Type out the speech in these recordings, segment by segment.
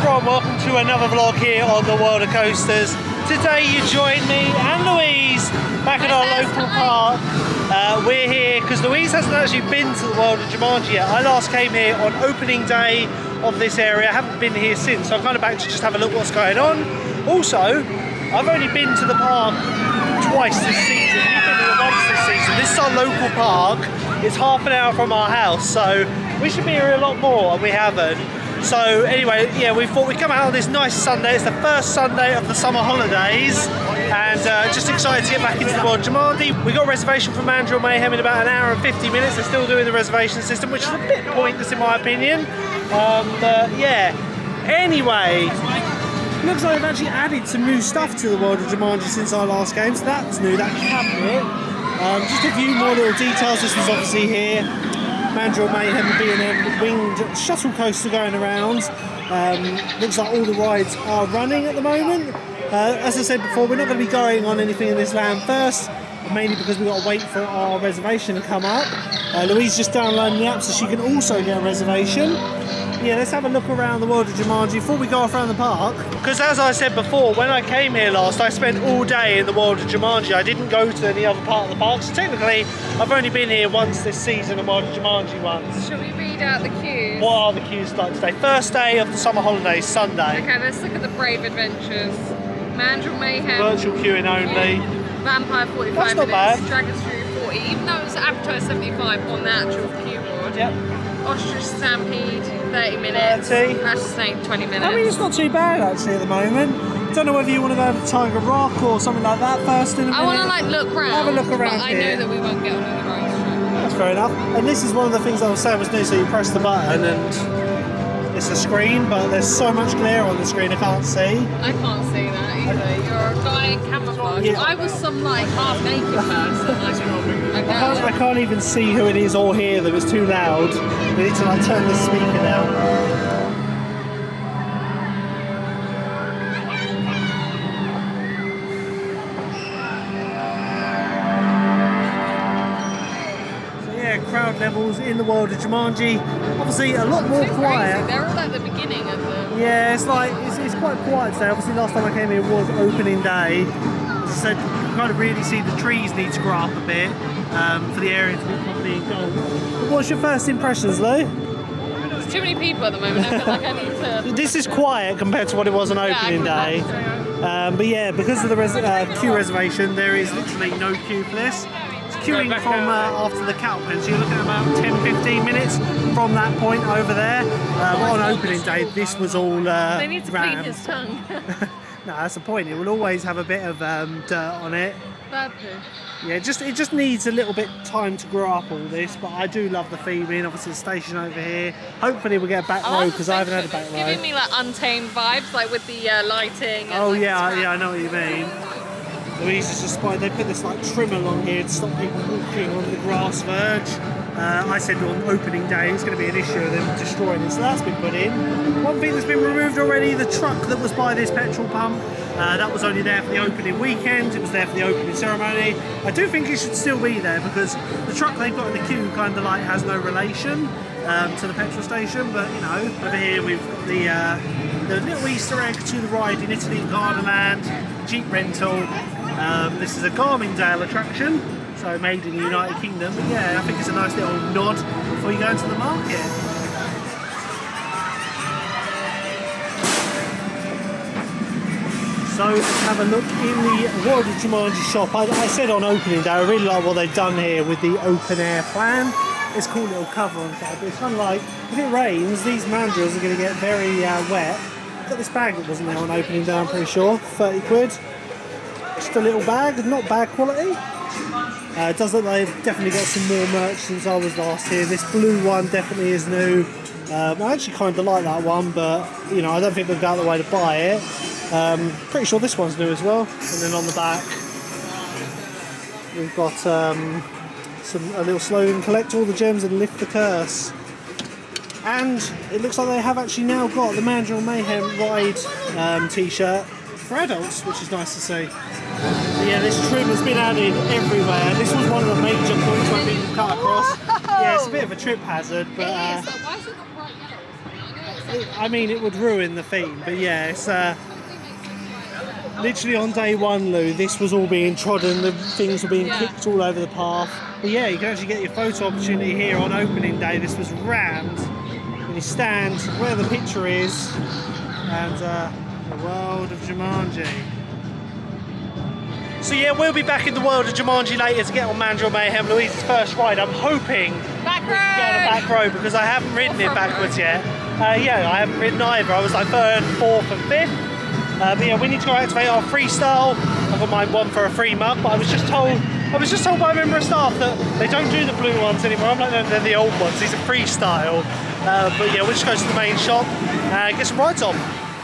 everyone, welcome to another vlog here on the World of Coasters. Today you join me and Louise back at our local park. We're here because Louise hasn't actually been to the World of Jumanji yet. I last came here on opening day of this area. I haven't been here since, so I'm kind of back to just have a look what's going on. Also, I've only been to the park twice this season. You've been here once this season. This is our local park. It's half an hour from our house, so we should be here a lot more, and we haven't. So anyway, yeah, we thought we'd come out on this nice Sunday. It's the first Sunday of the summer holidays, and just excited to get back into the World of Jumanji. We got a reservation from Mandrill Mayhem in about an hour and 50 minutes. They're still doing the reservation system, which is a bit pointless in my opinion. But yeah, anyway, looks like they've actually added some new stuff to the World of Jumanji since our last game, so that's new, that cabinet. Just a few more little details. This was obviously here. Mandrill Mayhem being a winged shuttle coaster going around. Looks like all the rides are running at the moment. As I said before, we're not going to be going on anything in this land first, mainly because we've got to wait for our reservation to come up. Louise just downloading the app so she can also get a reservation. Yeah, let's have a look around the World of Jumanji before we go off around the park. Because as I said before, when I came here last, I spent all day in the World of Jumanji. I didn't go to any other part of the park, so technically I've only been here once this season in World of Jumanji once. Shall we read out the queues? What are the queues like today? First day of the summer holidays, Sunday. Okay, let's look at the Brave Adventures. Mandrill Mayhem. Virtual queuing only. Vampire 45 That's not minutes. bad. Dragon's Fury 40, even though it was advertised 75 on the actual queue board. Yep. Ostrich Stampede, 30 minutes. 30. Rattlesnake, 20 minutes. I mean, it's not too bad actually at the moment. Don't know whether you want to go over to Tiger Rock or something like that first in a minute. I want to like look around. Have a look around but here. I know that we won't get on any rides. That's fair enough. And this is one of the things I was saying was new, so you press the button and it's a screen, but there's so much glare on the screen I can't see. I can't see that either. You're a guy in camouflage. Yeah. I was some like half naked person. I can't even see who it is or hear them, it's too loud. We need to like turn the speaker down. Crowd levels in the World of Jumanji, obviously a lot more quiet. Crazy. They're all at the beginning of the... Yeah, it's like, it's quite quiet today. Obviously last time I came here was opening day. As I said, you can kind of really see the trees need to grow up a bit for the area to be properly engulfed. What's your first impressions, Lou? There's too many people at the moment, I feel like I need to... This is quiet compared to what it was on opening day. But yeah, because of the queue reservation, there is literally no queue for this. Queuing from after the cattle pen, so you're looking at about 10-15 minutes from that point over there. On opening day, this was all They need to clean rammed. his tongue. No, that's the point. It will always have a bit of dirt on it. Bad poo. Yeah, it just needs a little bit time to grow up all this, but I do love the theming. Obviously, the station over here. Hopefully, we'll get a back row because I haven't had a back row. It's giving me like Untamed vibes, like with the lighting. And, Oh like, yeah, I know what you mean. Louise is just spotted. They put this like trim along here to stop people walking on the grass verge. I said on opening day it's going to be an issue of them destroying it, so that's been put in. One thing that's been removed already, the truck that was by this petrol pump, that was only there for the opening weekend, it was there for the opening ceremony. I do think it should still be there because the truck they've got in the queue kind of like has no relation to the petrol station, but you know, over here we've got the little Easter egg to the ride in Italy, Gardaland, Jeep rental. This is a Garmingdale attraction, so made in the United Kingdom, but yeah, I think it's a nice little nod before you go into the market. So let's have a look in the World of Jumanji shop. I said on opening day, I really like what they've done here with the open air plan. It's a cool little cover on top, but it's kind of like, if it rains, these mandrills are going to get very wet. Got this bag that wasn't there on opening day, I'm pretty sure, 30 quid. Just a little bag, not bad quality. It does look like they've definitely got some more merch since I was last here. This blue one definitely is new. I actually kind of like that one, but you know, I don't think they'll go out of the way to buy it. Pretty sure this one's new as well. And then on the back, we've got a little slogan: collect all the gems and lift the curse. And it looks like they have actually now got the Mandrill Mayhem ride t-shirt for adults, which is nice to see. But yeah, this trim has been added everywhere. This was one of the major points where people cut across. Yeah, it's a bit of a trip hazard, but why is it not bright yellow? I know it's I mean, it would ruin the theme, but yeah, it's literally on day one, Lou, this was all being trodden, the things were being kicked all over the path. But yeah, you can actually get your photo opportunity here on opening day. This was rammed. And you stand where the picture is, and the World of Jumanji. So yeah, we'll be back in the World of Jumanji later to get on Mandrill Mayhem, Louise's first ride. I'm hoping Back we can get on the back row because I haven't ridden it backwards yet. Yeah, I haven't ridden either. I was like 3rd, 4th and 5th. But yeah, we need to go activate our freestyle. I've got my one for a free mug, but I was just told by a member of staff that they don't do the blue ones anymore. I'm like, no, they're the old ones. These are freestyle. But yeah, we'll just go to the main shop and get some rides on.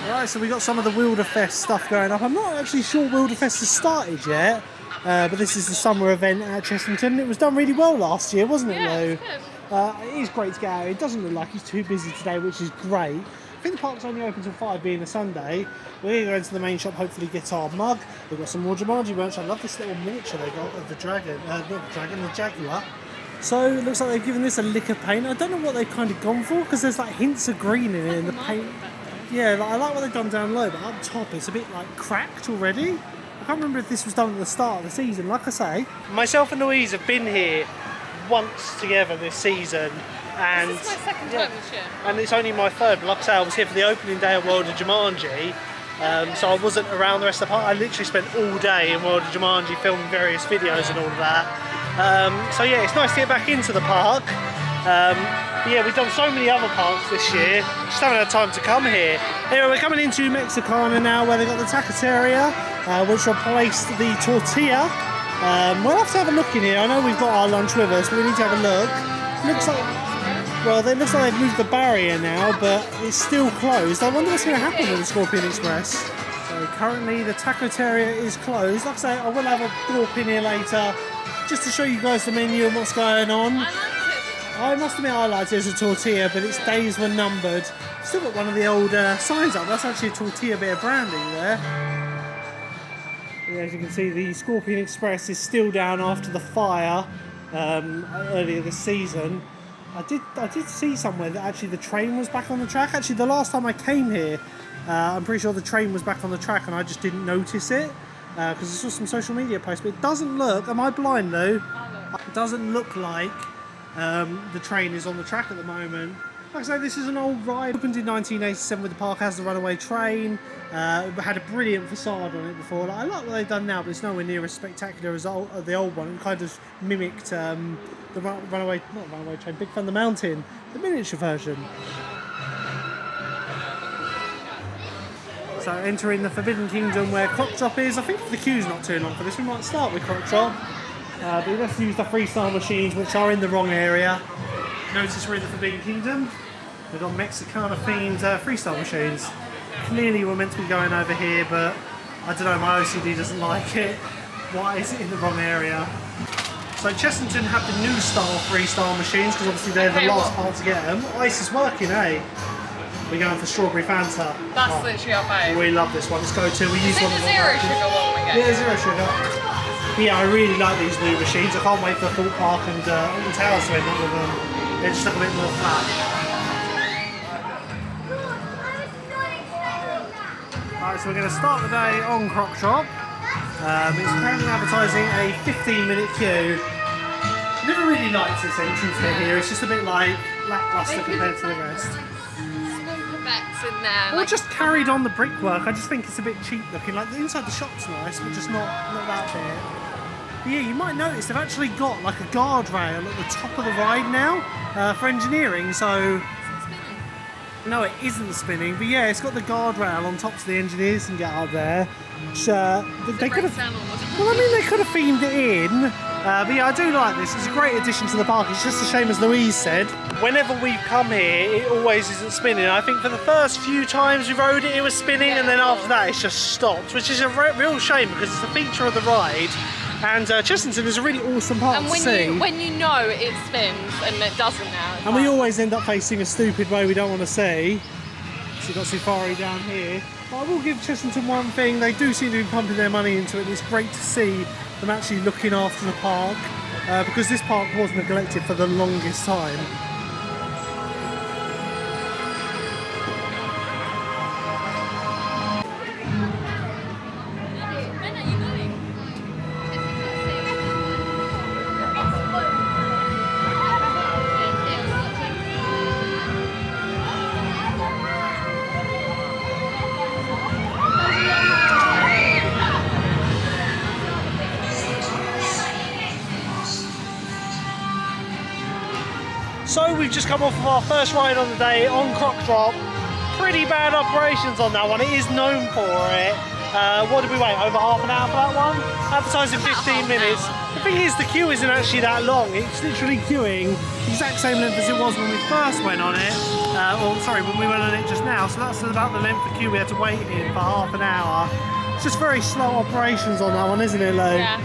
Right, so we got some of the Wilderfest stuff going up. I'm not actually sure Wilderfest has started yet, but this is the summer event at Chessington. It was done really well last year, wasn't it, Lou? It is great to get out. It doesn't look like it's too busy today, which is great. I think the park's only open till 5, being a Sunday. We're going to go into the main shop, hopefully get our mug. We've got some more Jumanji merch. I love this little miniature they got of the dragon, not the dragon, the jaguar. So it looks like they've given this a lick of paint. I don't know what they've kind of gone for, because there's like hints of green in it in the paint. Yeah, like, I like what they've done down low, but up top it's a bit like cracked already. I can't remember if this was done at the start of the season. Like I say, myself and Louise have been here once together this season, and this is my second time this year. And it's only my 3rd. But like I say, I was here for the opening day of World of Jumanji, so I wasn't around the rest of the park. I literally spent all day in World of Jumanji filming various videos and all of that. So yeah, it's nice to get back into the park. But yeah, we've done so many other parks this year, just haven't had time to come here. Anyway, we're coming into Mexicana now, where they've got the taqueteria, which replaced the tortilla. We'll have to have a look in here. I know we've got our lunch with us, but we need to have a look. Looks like, well, it looks like they've moved the barrier now, but it's still closed. I wonder what's going to happen with the Scorpion Express. So currently the taqueteria is closed. Like I say, I will have a walk in here later, just to show you guys the menu and what's going on. I must admit I liked it as a tortilla, but its days were numbered. Still got one of the old signs up. That's actually a tortilla bit of branding there. Yeah, as you can see, the Scorpion Express is still down after the fire earlier this season. I did see somewhere that actually the train was back on the track. Actually, the last time I came here, I'm pretty sure the train was back on the track and I just didn't notice it because I saw some social media posts. But it doesn't look, am I blind though? It doesn't look like the train is on the track at the moment. Like I say, this is an old ride. Opened in 1987 with the park as the runaway train. It had a brilliant facade on it before. Like, I like what they've done now, but it's nowhere near as spectacular as the old one. It kind of mimicked the runaway train, Big Thunder Mountain, the miniature version. So entering the Forbidden Kingdom where Croc Drop is. I think the queue's not too long for this. We might start with Croc Drop. But let's use the freestyle machines, which are in the wrong area. Notice we're in the Forbidden Kingdom. We've got Mexicana themed freestyle machines. Clearly we're meant to be going over here, but I don't know, my OCD doesn't like it. Why is it in the wrong area? So Chessington have the new style freestyle machines, because obviously they're the last part to get them. Ice is working, eh? We're going for Strawberry Fanta. That's literally our favourite. We love this one. Let's go to. We use one of the zero sugar one we get. Yeah, zero sugar. Yeah, I really like these new machines. I can't wait for Thought Park and Alton Towers to end up with them. They just look a bit more flash. Alright, so we're going to start the day on Croc Shop. It's apparently advertising a 15-minute queue. Never really liked this entrance bit here. It's just a bit like lackluster compared to the rest. In there, or just carried on the brickwork. I just think it's a bit cheap looking. Like the inside the shop's nice, but just not that bit. But yeah, you might notice they've actually got like a guardrail at the top of the ride now for engineering. So no, it isn't spinning. But yeah, it's got the guardrail on top so the engineers can get up there. Which, they could have. Well, I mean, they could have themed it in. But yeah, I do like this. It's a great addition to the park. It's just a shame, as Louise said, whenever we've come here, it always isn't spinning. I think for the first few times we rode it, it was spinning, and then after that, it's just stopped, which is a real shame because it's a feature of the ride. And Chessington is a really awesome park to see. When you know it spins and it doesn't now. And we always end up facing a stupid way we don't want to see. So you've got Safari down here. But I will give Chessington one thing. They do seem to be pumping their money into it. And it's great to see them actually looking after the park because this park was neglected for the longest time. So we've just come off of our first ride on the day on Croc Drop. Pretty bad operations on that one. It is known for it. What did we wait? Over half an hour for that one? Advertising 15 minutes. The thing is, the queue isn't actually that long. It's literally queuing the exact same length as it was when we first went on it. When we went on it just now. So that's about the length of queue we had to wait in for half an hour. It's just very slow operations on that one, isn't it, Lou? Yeah.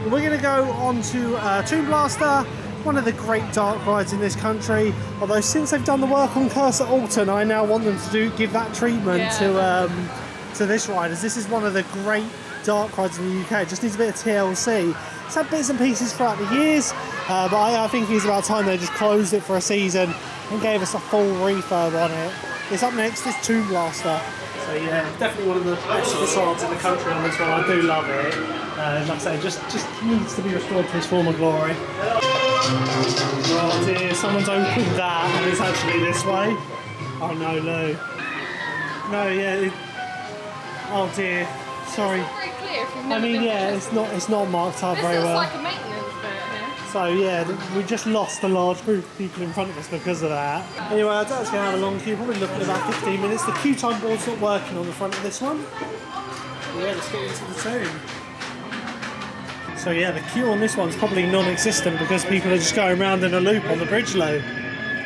We're going to go on to Tomb Blaster, one of the great dark rides in this country. Although since they've done the work on Curse at Alton, I now want them to give that treatment to this ride, as this is one of the great dark rides in the UK. It just needs a bit of TLC. It's had bits and pieces throughout the years, but I think it's about time they just closed it for a season and gave us a full refurb on it. It's up next, this Tomb Blaster. So yeah, definitely one of the best facades in the country on this one. I do love it. Like I say, just needs to be restored to its former glory. Oh dear, someone's opened that and it's actually this way. Oh no, Lou. No, yeah. Oh dear, sorry. It's not very clear if you've I never mean, been yeah, to it's not marked up This very looks well. like a maintenance bit here. So yeah, we just lost a large group of people in front of us because of that. Anyway, I doubt it's going to have a long queue, probably looking at about 15 minutes. The queue time board's not working on the front of this one. Yeah, let's get into the tomb. So yeah, the queue on this one's probably non-existent because people are just going around in a loop on the bridge low.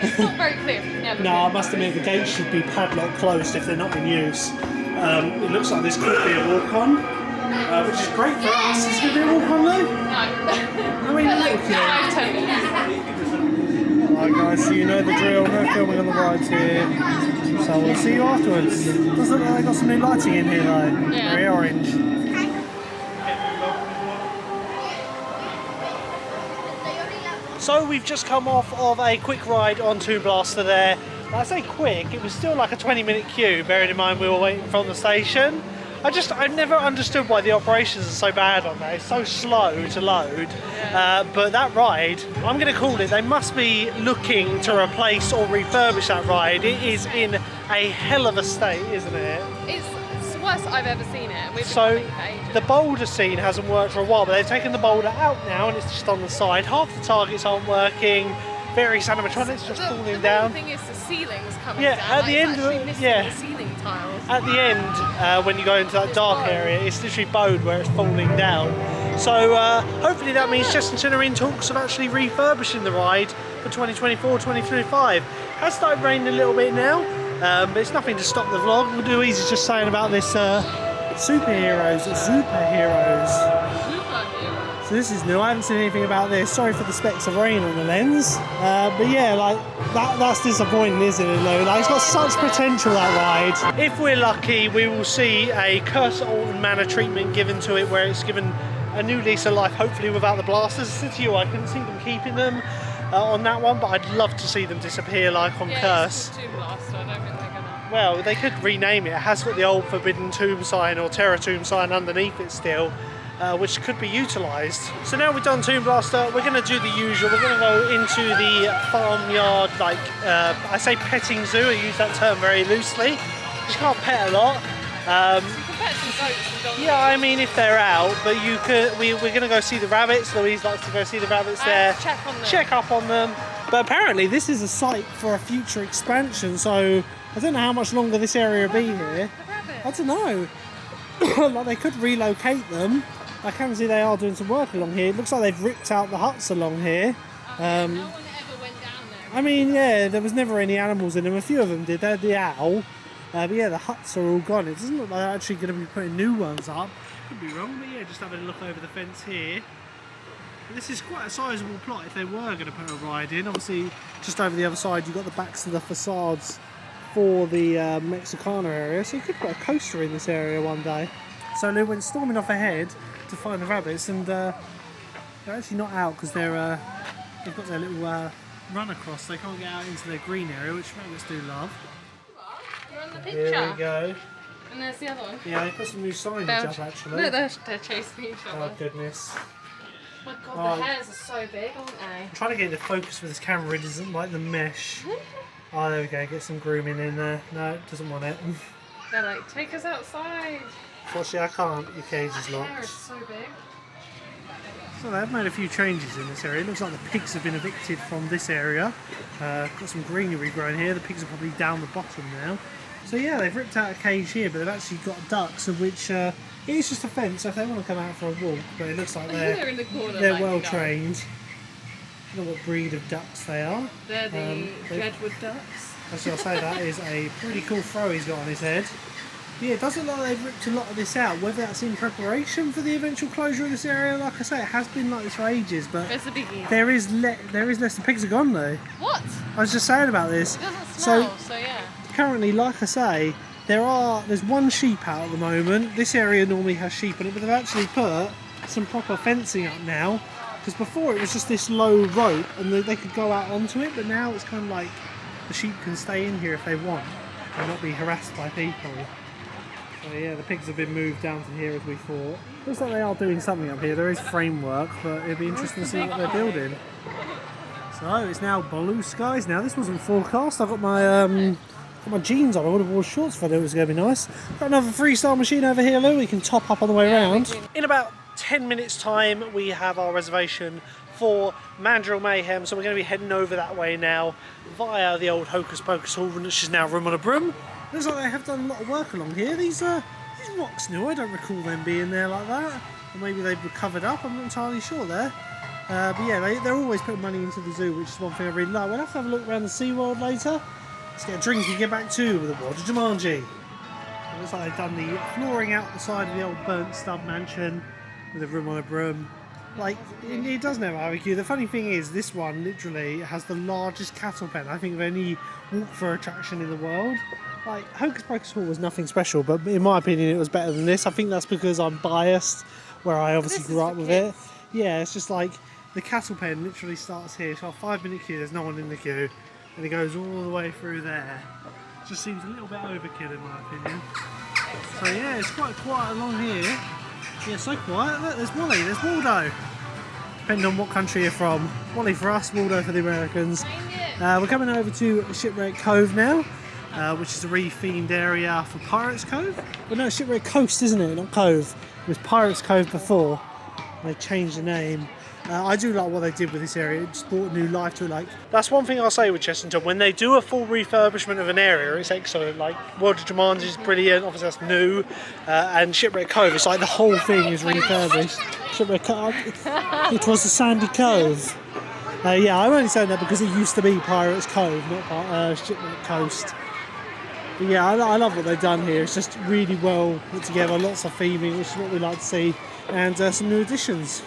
It's not very clear if you've never No, I been. must admit the gates should be padlock closed if they're not in use. It looks like this could be a walk-on, which is great for us. Is it going to be a walk-on though? No. I mean, But like look, yeah. 5-10 minutes. Alright guys, so you know the drill, no filming on the rides here. So we'll see you afterwards. Does look like they got some new lighting in here though. Yeah. Very orange. So we've just come off of a quick ride on Tomb Blaster there. I say quick, it was still like a 20-minute queue, bearing in mind we were waiting from the station. I've never understood why the operations are so bad on there. It's so slow to load. But that ride, I'm going to call it, they must be looking to replace or refurbish that ride. It is in a hell of a state, isn't it? It's the worst I've ever seen it. We've been So coming for ages. the boulder scene hasn't worked for a while, but they've taken the boulder out now and it's just on the side. Half the targets aren't working. Various animatronics just falling the down. The thing is the ceiling's coming Yeah, down. at the end it's of actually it, missing yeah. the ceiling tiles. At the end, when you go into that dark area, it's literally bowed where it's falling down. So hopefully that means Chessington are in talks of actually refurbishing the ride for 2024-2025. It has started raining a little bit now, but it's nothing to stop the vlog. Louise is just saying about this superheroes. So this is new, I haven't seen anything about this. Sorry for the specks of rain on the lens. But yeah, like that's disappointing, isn't it, Lou? Like, it's got such potential, that ride. If we're lucky, we will see a Curse at Alton Manor treatment given to it, where it's given a new lease of life, hopefully without the blasters. I said to you, I couldn't see them keeping them on that one, but I'd love to see them disappear like on Curse. It's Tomb Blaster. I don't think they're gonna. Well, they could rename it. It has got the old Forbidden Tomb sign or Terror Tomb sign underneath it still. Which could be utilised. So now we've done Tomb Blaster, we're going to do the usual. We're going to go into the farmyard, like I say petting zoo, I use that term very loosely. You can't pet a lot. You can pet some goats and donkeys. Yeah, I mean if they're out, but you could. We're going to go see the rabbits. Louise likes to go see the rabbits there. Check on them. Check up on them. But apparently this is a site for a future expansion, so I don't know how much longer this area will be here. The rabbits. I don't know. Like they could relocate them. I can see they are doing some work along here. It looks like they've ripped out the huts along here. No one ever went down there. I mean, yeah, there was never any animals in them. A few of them did. They had the owl. But yeah, the huts are all gone. It doesn't look like they're actually going to be putting new ones up. Could be wrong, but yeah, just having a look over the fence here. But this is quite a sizable plot if they were going to put a ride in. Obviously, just over the other side, you've got the backs of the facades for the Mexicana area. So you could put a coaster in this area one day. So Lou went storming off ahead to find the rabbits, and they're actually not out because they've got their little run across. They can't get out into their green area, which rabbits do love. You're on the picture. Here we go. And there's the other one. Yeah, they put some new signage up actually. No, they're chasing each other. Oh goodness. Oh my god, Oh. the hairs are so big, aren't they? I'm trying to get into focus with this camera. It doesn't like the mesh. Oh, there we go. Get some grooming in there. No, it doesn't want it. They're like, take us outside. Fortunately, I can't. Your cage is That hair locked. is so big. So they've made a few changes in this area. It looks like the pigs have been evicted from this area. Got some greenery growing here. The pigs are probably down the bottom now. So yeah, they've ripped out a cage here, but they've actually got ducks, of which it is just a fence, so if they want to come out for a walk, but it looks like They're in the corner. they're well trained. I don't know what breed of ducks they are. They're the Jedward ducks. Actually, I'll say that is a pretty cool throw he's got on his head. Yeah, it does look like they've ripped a lot of this out, whether that's in preparation for the eventual closure of this area. Like I say, it has been like this for ages, but It's a biggie. there is less. The pigs are gone though. What? I was just saying about this. It doesn't smell, so yeah. Currently, like I say, there's one sheep out at the moment. This area normally has sheep in it, but they've actually put some proper fencing up now. Because before it was just this low rope and they could go out onto it, but now it's kind of like the sheep can stay in here if they want and not be harassed by people. So yeah, the pigs have been moved down to here as we thought. Looks like they are doing something up here. There is framework, but it'd be interesting to see what they're building. So it's now blue skies now. This wasn't forecast. I've got my jeans on. I would have worn shorts if I knew it was going to be nice. Got another freestyle machine over here, Lou. We can top up on the way around. In about 10 minutes time we have our reservation for Mandrill Mayhem, so we're going to be heading over that way now via the old Hocus Pocus Hall, which is now Room on a Broom. Looks like they have done a lot of work along here. These rocks new, I don't recall them being there like that, or maybe they've been covered up, I'm not entirely sure there. But yeah, they're always putting money into the zoo, which is one thing I really like. We'll have to have a look around the SeaWorld later. Let's get a drink and get back to the World of Jumanji. It looks like they've done the flooring out the side of the old burnt stub mansion with a Room on a Broom. Like, it doesn't have a barbecue. The funny thing is, this one literally has the largest cattle pen, I think, of any walk-for attraction in the world. Like, Hocus Pocus Hall was nothing special, but in my opinion it was better than this. I think that's because I'm biased, where I obviously grew up with it. Yeah, it's just like, the cattle pen literally starts here, so a 5-minute queue, there's no one in the queue, and it goes all the way through there. It just seems a little bit overkill in my opinion. So yeah, it's quite quiet along here. Yeah, so quiet. Look, there's Wally, there's Waldo. Depending on what country you're from. Wally for us, Waldo for the Americans. We're coming over to Shipwreck Cove now, which is a re-themed area for Pirates Cove. Well, no, Shipwreck Coast, isn't it? Not Cove. It was Pirates Cove before. They changed the name. I do like what they did with this area. It just brought new life to it. Like, that's one thing I'll say with Chessington. When they do a full refurbishment of an area, it's excellent. Like, World of Jumanji is brilliant. Obviously, that's new. And Shipwreck Cove, it's like the whole thing is refurbished. Shipwreck Cove. It was a sandy cove. Yeah, I'm only saying that because it used to be Pirates Cove, not Shipwreck Coast. But yeah, I love what they've done here. It's just really well put together. Lots of theming, which is what we like to see, and some new additions.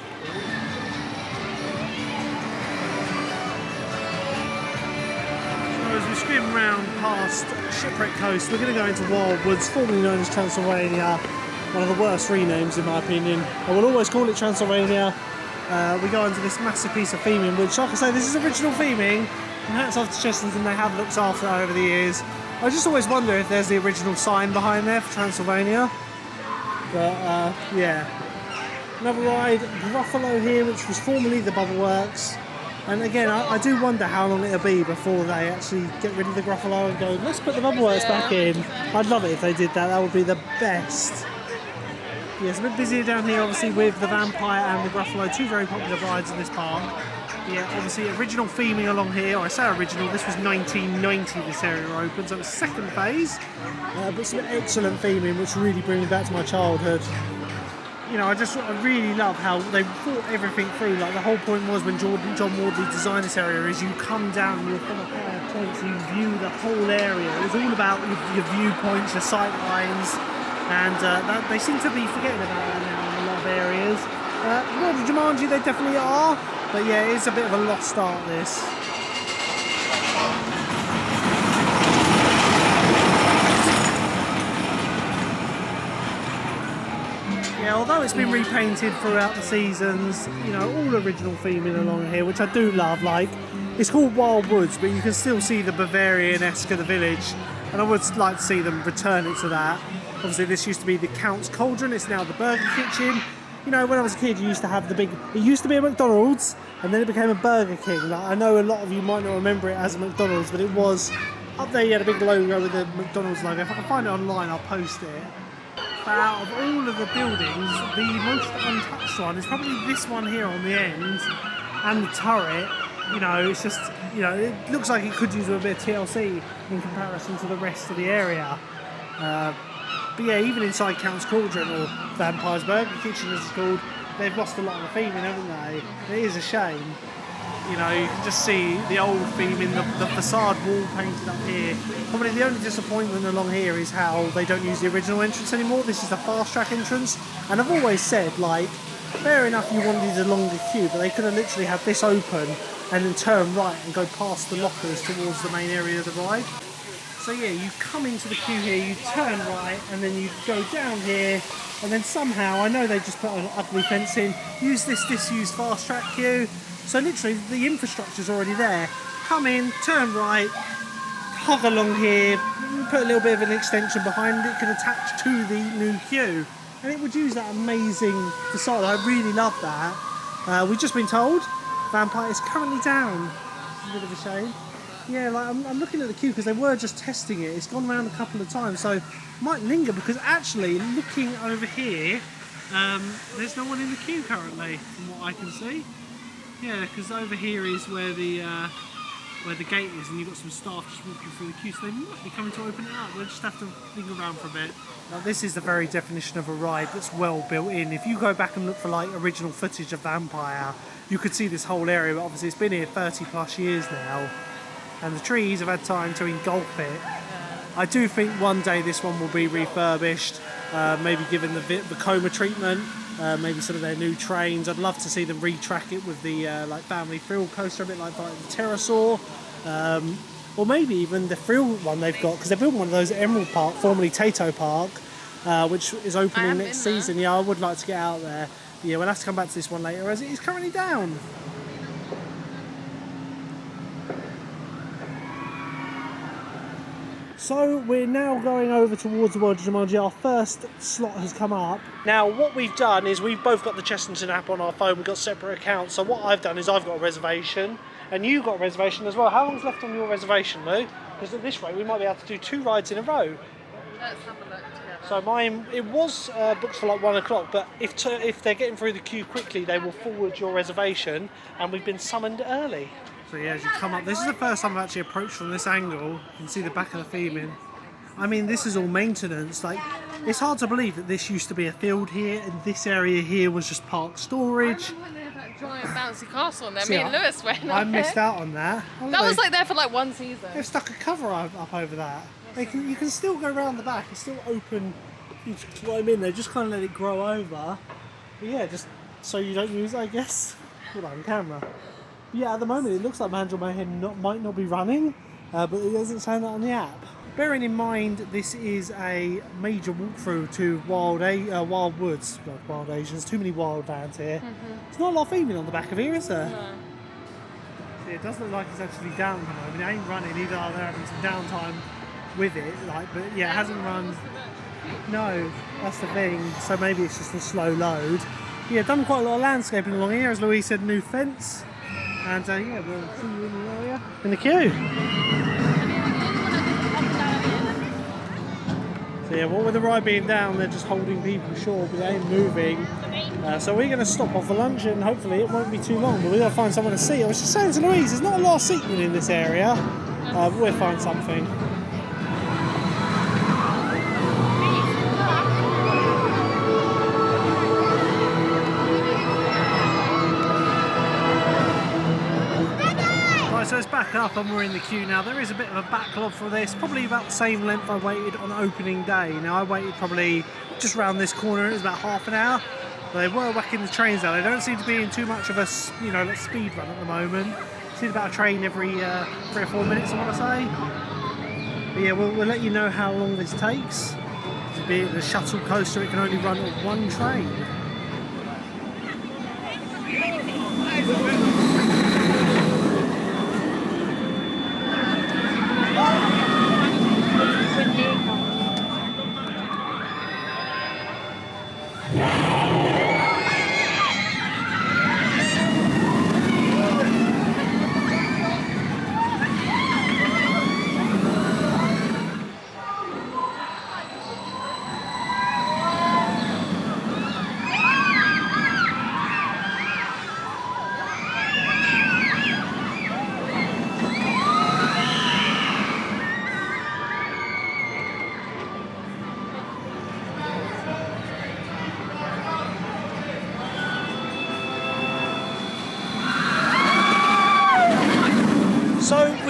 As we skim round past Shipwreck Coast, we're going to go into Wild Woods, formerly known as Transylvania. One of the worst renames in my opinion. I will always call it Transylvania. We go into this massive piece of theming, which, like I say, this is original theming, and hats off to Chessington, they have looked after it over the years. I just always wonder if there's the original sign behind there for Transylvania. But yeah. Another ride, Gruffalo here, which was formerly the Bubble Works. And again, I do wonder how long it'll be before they actually get rid of the Gruffalo and go, let's put the Bubble Works back in. I'd love it if they did that, that would be the best. Yeah, it's a bit busier down here obviously with the Vampire and the Gruffalo, two very popular rides in this park. Yeah, obviously original theming along here, or I say original, this was 1990 this area opened, so it was second phase. But some excellent theming which really brings me back to my childhood. You know, I really love how they thought everything through. Like, the whole point was when John Wardley designed this area is you come down and you're from a higher point, so you view the whole area. It was all about your viewpoints, your sight lines, and that, they seem to be forgetting about that now in a lot of areas. World of Jumanji, they definitely are, but yeah, it's a bit of a lost art, this. Yeah, although it's been repainted throughout the seasons, you know, all original theming along here, which I do love. Like, it's called Wild Woods, but you can still see the Bavarian-esque of the village, and I would like to see them return it to that. Obviously, this used to be the Count's Cauldron, it's now the Burger Kitchen. You know, when I was a kid, you used to have it used to be a McDonald's, and then it became a Burger King. Like, I know a lot of you might not remember it as a McDonald's, but it was, up there you had a big logo with the McDonald's logo. If I can find it online, I'll post it. But out of all of the buildings, the most untouched one is probably this one here on the end, and the turret. You know, it's just, you know, it looks like it could use a bit of TLC in comparison to the rest of the area. But yeah, even inside Count's Cauldron, or Vampire's Burger Kitchen as it's called, they've lost a lot of the theming, haven't they? It is a shame. You know, you can just see the old theme in the facade wall painted up here. Probably the only disappointment along here is how they don't use the original entrance anymore. This is the fast track entrance. And I've always said, like, fair enough you wanted a longer queue, but they could have literally had this open and then turn right and go past the lockers towards the main area of the ride. So yeah, you come into the queue here, you turn right, and then you go down here, and then somehow, I know they just put an ugly fence in, use this disused fast track queue. So literally, the infrastructure's already there. Come in, turn right, hug along here, put a little bit of an extension behind it, can attach to the new queue. And it would use that amazing facade. I really love that. We've just been told Vampire is currently down. It's a bit of a shame. Yeah, like I'm looking at the queue because they were just testing it. It's gone around a couple of times, so it might linger because actually, looking over here, there's no one in the queue currently, from what I can see. Yeah, because over here is where the gate is, and you've got some staff just walking through the queue, so they might be coming to open it up. We'll just have to linger around for a bit. Now, this is the very definition of a ride that's well built in. If you go back and look for like original footage of Vampire, you could see this whole area, but obviously it's been here 30 plus years now, and the trees have had time to engulf it. I do think one day this one will be refurbished, maybe given the coma treatment, maybe some of their new trains. I'd love to see them retrack it with the like family thrill coaster, a bit like the Pterosaur, or maybe even the thrill one they've got, because they're building one of those at Emerald Park, formerly Tato Park, which is opening next season. Yeah, I would like to get out there. But yeah, we'll have to come back to this one later, as it is currently down. So we're now going over towards the World of Jumanji. Our first slot has come up. Now what we've done is we've both got the Chessington app on our phone. We've got separate accounts. So what I've done is I've got a reservation, and you've got a reservation as well. How long's left on your reservation, Lou? Because at this rate we might be able to do 2 rides in a row. Let's have a look together. So mine, it was booked for like 1 o'clock, but if they're getting through the queue quickly, they will forward your reservation, and we've been summoned early. So yeah, as you come up, this is the first time I've actually approached from this angle. You can see the back of the theming. I mean, this is all maintenance. Like, it's hard to believe that this used to be a field here, and this area here was just park storage. I remember when they had that giant bouncy castle on there. Me and Lewis went on I missed out on that. That was like there for like 1 season. They've stuck a cover up over that. You can still go around the back. It's still open. You just climb in there. Just kind of let it grow over. But yeah, just so you don't use it, I guess. Put that on camera. Yeah, at the moment it looks like Mandrill Mayhem might not be running, but it doesn't say that on the app. Bearing in mind this is a major walkthrough to Wild Woods, God, Wild Asians, too many wild vans here. There's not a lot of theming on the back of here, is there? No. See, it does look like it's actually down at the moment. It ain't running either, they're having some downtime with it, but yeah, it hasn't run. No, that's the thing, so maybe it's just a slow load. Yeah, done quite a lot of landscaping along here, as Louise said, new fence. And yeah, we'll see you in the area, in the queue. So yeah, what with the ride being down, they're just holding people short, but they ain't moving. So we're going to stop off for lunch, and hopefully it won't be too long, but we've got to find someone to see. I was just saying to Louise, there's not a lot of seating in this area, but we'll find something. So it's back up and we're in the queue now. There is a bit of a backlog for this, probably about the same length I waited on opening day. Now I waited probably just around this corner, it was about half an hour. But they were whacking the trains out. They don't seem to be in too much of a, like speed run at the moment. It's about a train every 3 or 4 minutes, I want to say. But yeah, we'll let you know how long this takes. To be the shuttle coaster, it can only run on 1 train.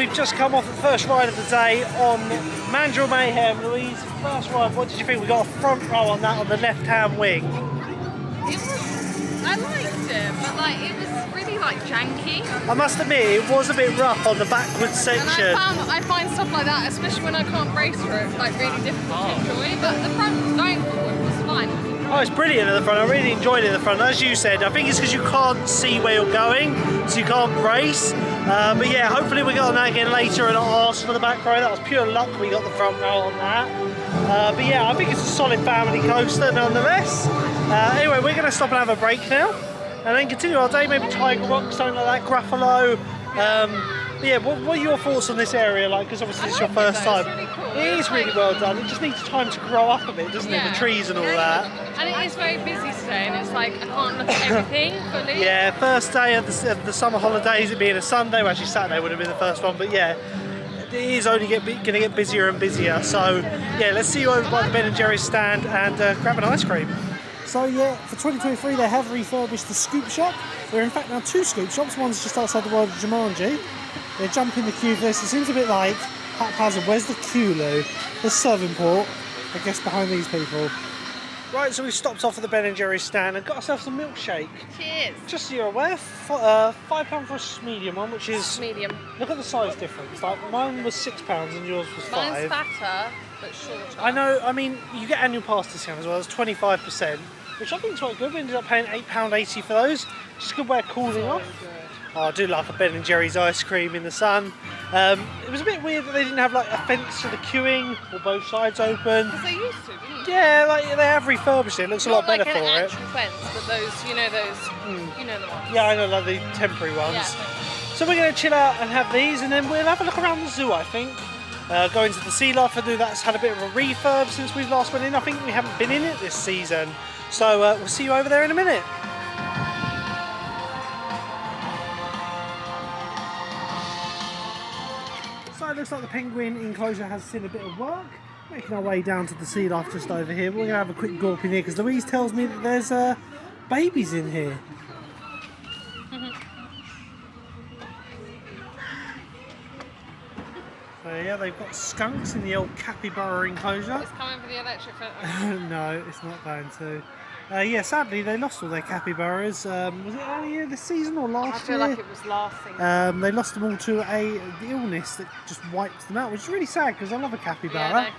we've just come off the first ride of the day on Mandrill Mayhem. Louise, first ride, what did you think? We got a front row on that on the left-hand wing. I liked it, but like it was really like janky. I must admit, it was a bit rough on the backwards section. And I find stuff like that, especially when I can't race for it, like really difficult to enjoy. But the front going forward was fine. Oh, it's brilliant at the front. I really enjoyed it at the front. As you said, I think it's because you can't see where you're going, so you can't race. But yeah, hopefully we got on that again later and I'll ask for the back row. That was pure luck we got the front row on that. But yeah, I think it's a solid family coaster nonetheless. Anyway, we're going to stop and have a break now and then continue our day, maybe Tiger Rock, something like that, Gruffalo. But yeah, what are your thoughts on this area like? Because obviously it's your first time. It's really cool. It is really well done. It just needs time to grow up a bit, doesn't it? The trees and all that. And it is very busy today, and it's like I can't look at everything fully. Yeah, first day of the summer holidays, it being a Sunday. Well, actually Saturday would have been the first one, but yeah, it is only going to get busier and busier. So yeah, let's see you over by the Ben & Jerry's stand and grab an ice cream. So yeah, for 2023 they have refurbished the scoop shop. There are in fact now 2 scoop shops. One's just outside the World of Jumanji. They're jumping the queue for this. It seems a bit like haphazard. Where's the queue, Lou? The serving port, I guess, behind these people. Right, so we stopped off at the Ben & Jerry's stand and got ourselves a milkshake. Cheers. Just so you're aware, £5 for a medium one, which is... Medium. Look at the size difference. Like, mine was £6 and yours was £5. Mine's fatter, but shorter. I know, I mean, you get annual pass discount as well, it's 25%, which I think is quite good. We ended up paying £8.80 for those. Just a good way of cooling off. Oh, I do like a Ben & Jerry's ice cream in the sun. It was a bit weird that they didn't have like a fence for the queuing or both sides open. Because they used to, didn't they? Yeah, like they have refurbished it. It looks a lot better for it. Not like an actual fence, but those, you know the ones. Yeah, I know, like the temporary ones. Yeah. So we're going to chill out and have these, and then we'll have a look around the zoo, I think. Go into the Sea Life. I know that's had a bit of a refurb since we last went in. I think we haven't been in it this season. So we'll see you over there in a minute. So it looks like the penguin enclosure has seen a bit of work. Making our way down to the Sea Life just over here. We're going to have a quick gawp in here because Louise tells me that there's babies in here. So yeah, they've got skunks in the old capybara enclosure. It's coming for the electric fence. No, it's not going to. Yeah, sadly they lost all their capybaras. Was it earlier this season or last year? I feel like it was last season. They lost them all to the illness that just wiped them out, which is really sad because I love a capybara. Yeah,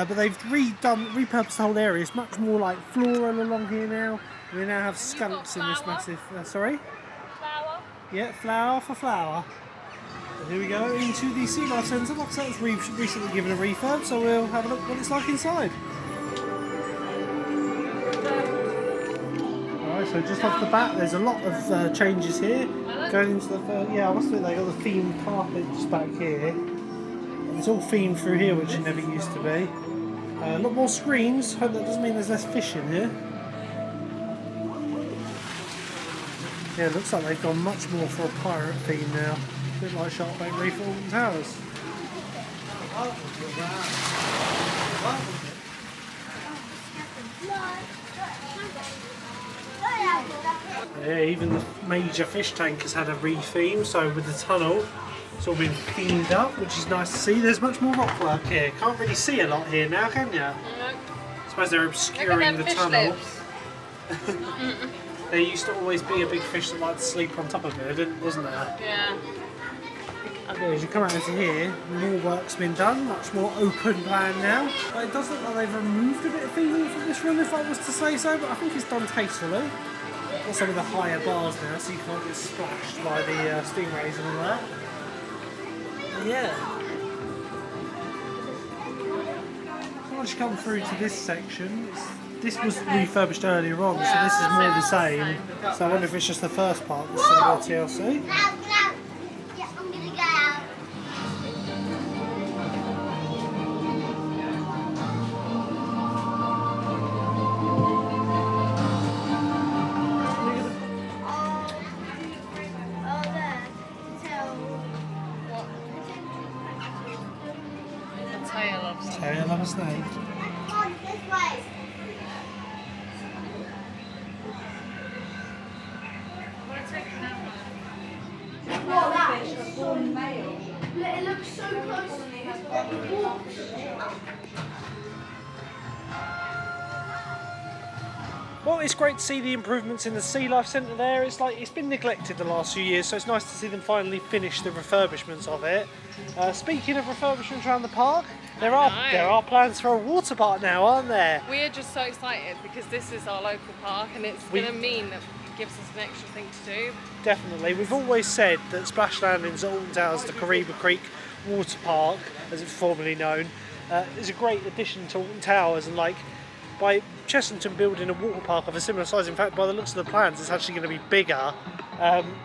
they're huge. But they've repurposed the whole area. It's much more like floral along here now. We now have skunks in this massive. Sorry? Flower. Yeah, flower for flower. And here we go into the Sea Life Centre. Like I said, it's recently given a refurb, so we'll have a look what it's like inside. Alright, so just off the bat, there's a lot of changes here. Going into the yeah, I must admit they got the themed carpet just back here. It's all themed through here, which it never used to be. A lot more screens. Hope that doesn't mean there's less fish in here. Yeah, it looks like they've gone much more for a pirate theme now. A bit like Sharkbait Reef or Alton Towers. Yeah, even the major fish tank has had a re-theme, so with the tunnel it's all been themed up, which is nice to see. There's much more rock work here. Can't really see a lot here now, can you? No. I suppose they're obscuring the tunnel. There used to always be a big fish that liked to sleep on top of it, wasn't there? Yeah. As you come out into here, more work's been done, much more open plan now. But it does look like they've removed a bit of theming from this room, if I was to say so, but I think it's done tastefully. Got some of the higher bars now, so you can't get splashed by the stingrays and all that. Yeah. Once you come through to this section, this was refurbished earlier on, so this is more the same. So I wonder if it's just the first part that's similar to TLC. Tail of a snake. It looks so close to me. Well, it's great to see the improvements in the Sea Life Centre there. It's like it's been neglected the last few years, so it's nice to see them finally finish the refurbishments of it. Speaking of refurbishments around the park, there are plans for a water park now, aren't there? We are just so excited because this is our local park and it's going to mean that it gives us an extra thing to do. Definitely. We've always said that Splash Landings at Alton Towers, the Kariba Creek Water Park, as it's formerly known, is a great addition to Alton Towers, and like by Chessington building a water park of a similar size, in fact by the looks of the plans it's actually going to be bigger.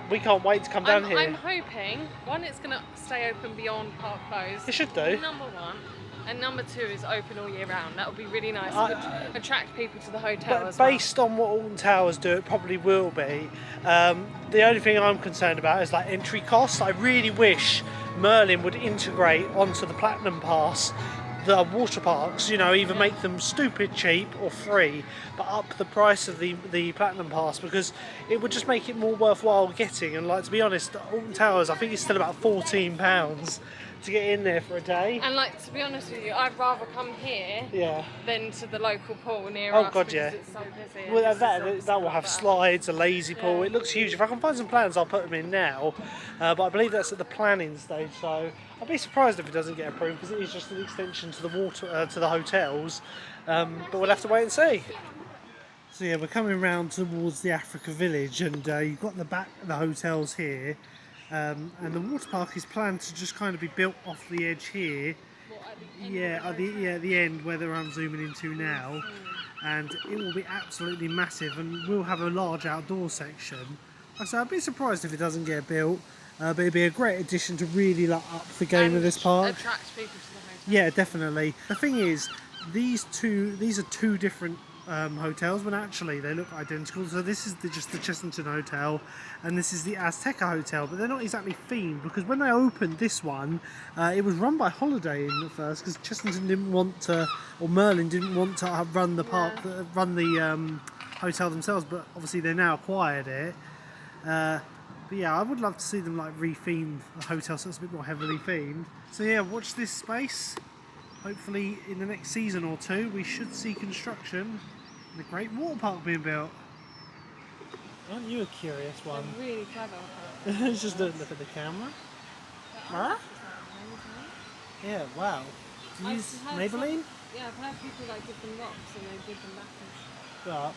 We can't wait to come down here. I'm hoping, one, it's going to stay open beyond park close. It should do. Number one. And number two is open all year round. That would be really nice. It would attract people to the hotel as well. Based on what Alton Towers do, it probably will be. The only thing I'm concerned about is like entry costs. I really wish Merlin would integrate onto the Platinum Pass the water parks, you know, either make them stupid cheap or free, but up the price of the Platinum Pass, because it would just make it more worthwhile getting. And like, to be honest, Alton Towers, I think it's still about £14 to get in there for a day. And like, to be honest with you, I'd rather come here than to the local pool near us. Oh god, because yeah. It's so busy. Well, that will have slides, a lazy pool. It looks huge. If I can find some plans, I'll put them in now. But I believe that's at the planning stage, so I'd be surprised if it doesn't get approved, because it is just an extension to the water to the hotels. But we'll have to wait and see. So yeah, we're coming round towards the Africa Village, and you've got the hotels here. And the water park is planned to just kind of be built off the edge here. At the end where I'm zooming into now. And it will be absolutely massive, and we'll have a large outdoor section. So I'd be surprised if it doesn't get built, but it'd be a great addition to really up the game of this park. Attract people to the hotel. Yeah, definitely. The these are two different hotels, when actually they look identical. So this is just the Chessington Hotel, and this is the Azteca Hotel, but they're not exactly themed, because when they opened this one, it was run by Holiday Inn at first, because Chessington didn't want to, or Merlin didn't want to run the park, run the hotel themselves, but obviously they now acquired it. But yeah, I would love to see them like re-themed the hotel so it's a bit more heavily themed. So yeah, watch this space. Hopefully in the next season or two we should see construction and a great water park being built. Aren't you a curious one? They're really clever. Just don't look at the camera. Huh? Yeah, wow. Do you use Maybelline? Yeah, I've had people like give them rocks and they give them back. But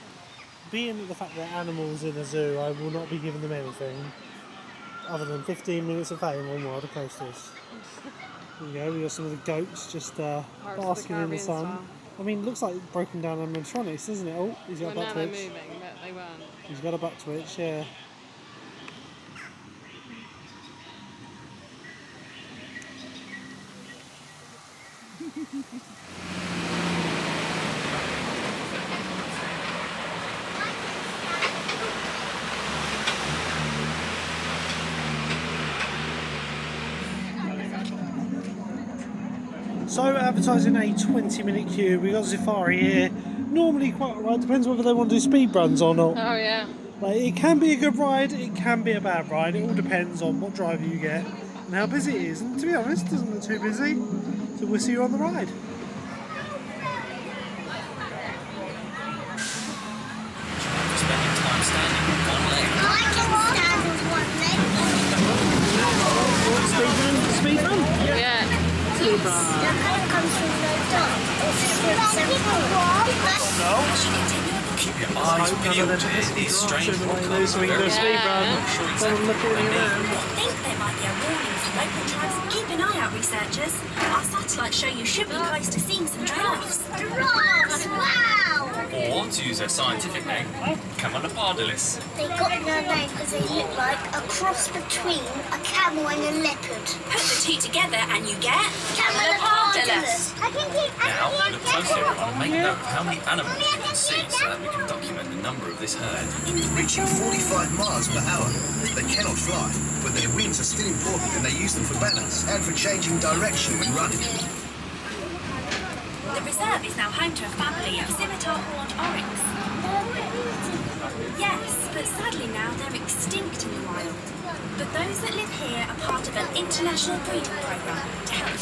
being the fact that animals in a zoo, I will not be giving them anything other than 15 minutes of fame on World of Coasters. There you go, we got some of the goats just basking in the sun. Style. I mean, it looks like broken down animatronics, doesn't it? Oh, he's got a butt twitch. They're moving, but they weren't. He's got a butt twitch, yeah. So advertising a 20-minute queue, we got Zafari here. Normally quite alright, depends whether they want to do speed runs or not. Oh yeah. Like, it can be a good ride, it can be a bad ride, it all depends on what driver you get and how busy it is. And to be honest, it doesn't look too busy, so we'll see you on the ride. Spending time standing with one leg. I can stand with one leg. Speed run? Yeah. Speed run. The colour comes from the dot. Keep your eyes peeled to hear these strange broadcasts. So we can do a speed run. Someone look at me around. I think there might be a warning for local tribes. Keep an eye out, researchers. Our satellites show you should be close to seeing some giraffes. Giraffes! Wow! Or, to use their scientific name, Camelopardalis. They got their name because they look like a cross between a camel and a leopard. Put the two together and you get Camelopardalis. Now, look closely everyone and make note of how many animals you can see so that we can document the number of this herd. Reaching 45 miles per hour. They cannot fly, but their wings are still important and they use them for balance and for changing direction when running. The reserve is now home to a family of scimitar-horned oryx. Yes, but sadly now they're extinct in the wild. But those that live here are part of an international breeding program to help.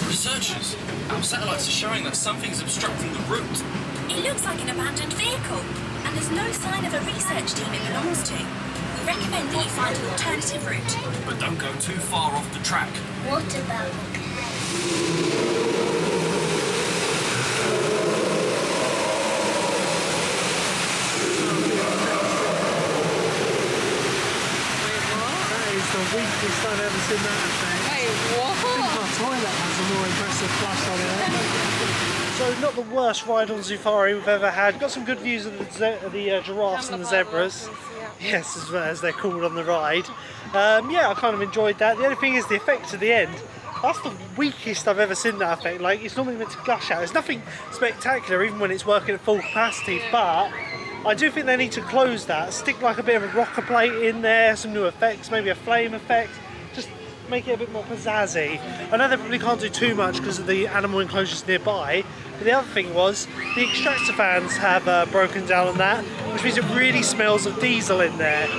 Researchers, our satellites are showing that something's obstructing the route. It looks like an abandoned vehicle, and there's no sign of a research team it belongs to. We recommend that you find an alternative route. But don't go too far off the track. What about the cat? That is the weakest I've ever seen that effect. Wait, I what? think our toilet has a more impressive flash on it. So not the worst ride on Safari we've ever had. Got some good views of the giraffes and the zebras. Yes, as they're called on the ride. Yeah, I kind of enjoyed that. The only thing is the effect at the end. That's the weakest I've ever seen that effect. Like, it's normally meant to gush out. It's nothing spectacular, even when it's working at full capacity. But I do think they need to close that. Stick like a bit of a rocker plate in there, some new effects, maybe a flame effect. Just make it a bit more pizzazzy. I know they probably can't do too much because of the animal enclosures nearby. But the other thing was, the extractor fans have broken down on that, which means it really smells of diesel in there.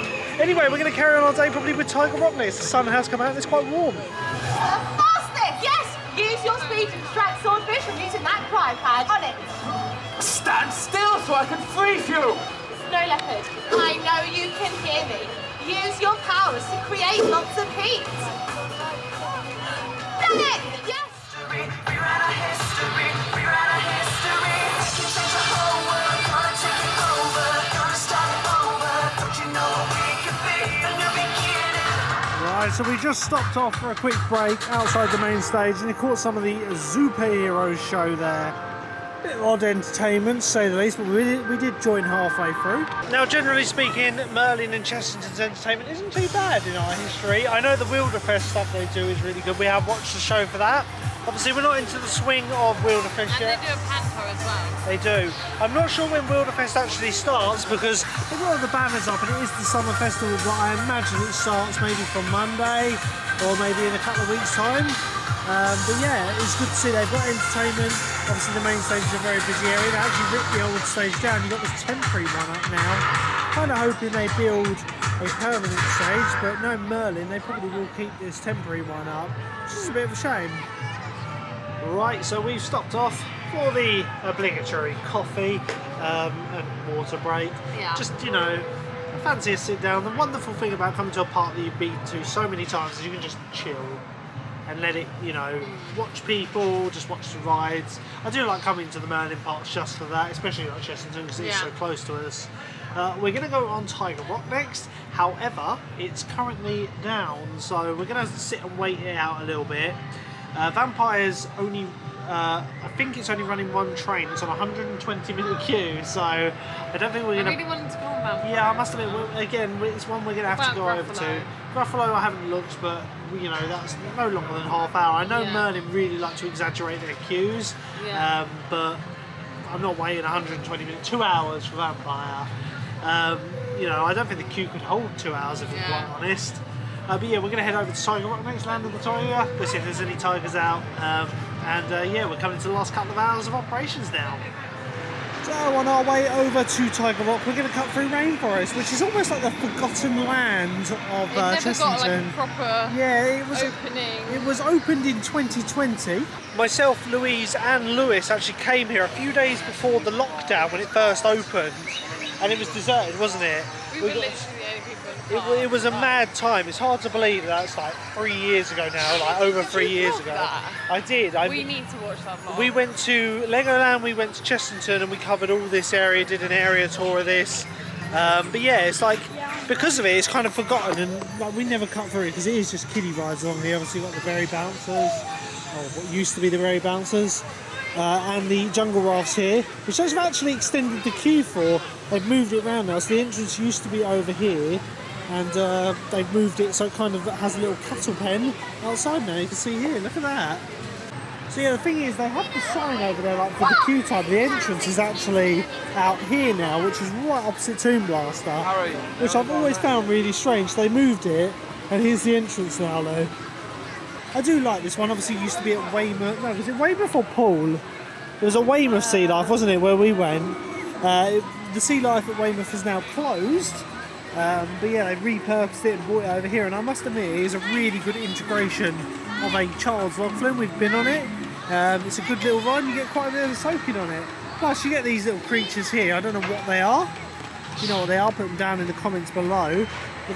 Anyway, we're going to carry on our day probably with Tiger Rock next. The sun has come out and it's quite warm. Fastest! Yes! Use your speed to distract swordfish from using that cry pad. On it! Stand still so I can freeze you! Snow leopard, I know you can hear me. Use your powers to create lots of heat. Done it! Yes! Right, so we just stopped off for a quick break outside the main stage and we caught some of the superheroes show there. Bit of odd entertainment, to say the least, but we did join halfway through. Now, generally speaking, Merlin and Chessington's entertainment isn't too bad in our history. I know the Wilderfest stuff they do is really good. We have watched the show for that. Obviously, we're not into the swing of Wilderfest yet. And they do a panto as well. They do. I'm not sure when Wilderfest actually starts because they've got all the banners up and it is the summer festival, but I imagine it starts maybe from Monday or maybe in a couple of weeks' time. But yeah, it's good to see they've got entertainment. Obviously the main stage is a very busy area. They actually ripped the old stage down. You've got this temporary one up now. Kind of hoping they build a permanent stage, but no, Merlin, they probably will keep this temporary one up, which is a bit of a shame. Right, so we've stopped off for the obligatory coffee and water break. Yeah. Just, you know, fancy a sit down. The wonderful thing about coming to a park that you've been to so many times is you can just chill and let it, you know, watch people, just watch the rides. I do like coming to the Merlin parks just for that, especially like Chessington because it's so close to us. We're going to go on Tiger Rock next. However, it's currently down, so we're going to sit and wait it out a little bit. Vampire's only, I think it's only running one train. It's on a 120-minute queue, so I don't think we're going to... I really wanted to go on Vampire. Yeah, I must admit, again, it's one we're going to have to go over to. Gruffalo, I haven't looked, but, you know, that's no longer than half hour. I know Merlin really like to exaggerate their queues, but I'm not waiting 120 minutes, 2 hours for Vampire. You know, I don't think the queue could hold 2 hours, if I'm quite honest. But yeah, we're going to head over to Tiger Rock next, land of the tiger, go see if there's any tigers out. Yeah, we're coming to the last couple of hours of operations now. So on our way over to Tiger Rock, we're going to cut through rainforest, which is almost like the forgotten land of Chessington. Got like a proper opening. It was opened in 2020. Myself, Louise and Lewis actually came here a few days before the lockdown when it first opened. And it was deserted, wasn't it? We were literally the only people in the park. It was a mad time. It's hard to believe that's like 3 years ago now, like over 3 years ago. That? I did. We need to watch that vlog. We went to Legoland, we went to Chessington and we covered all this area, did an area tour of this. But yeah, it's like, because of it, it's kind of forgotten and like we never cut through it because it is just kiddie rides along here. Obviously you've got the berry bouncers, or what used to be the berry bouncers. And the jungle rafts here, which they've actually extended the queue for. They've moved it around now, so the entrance used to be over here, and they've moved it so it kind of has a little cattle pen outside now. You can see here, look at that. So yeah, the thing is, they have the sign over there like for the queue time. The entrance is actually out here now, which is right opposite Tomb Blaster, which I've always found really strange. They moved it, and here's the entrance now though. I do like this one. Obviously, it used to be at Weymouth. No, was it Weymouth or Poole? It was a Weymouth Sea Life, wasn't it, where we went? The Sea Life at Weymouth is now closed, But yeah, they repurposed it and brought it over here, and I must admit it is a really good integration of a child's log flume. We've been on it. It's a good little ride, and you get quite a bit of soaking on it. Plus you get these little creatures here. I don't know what they are. If you know what they are, put them down in the comments below.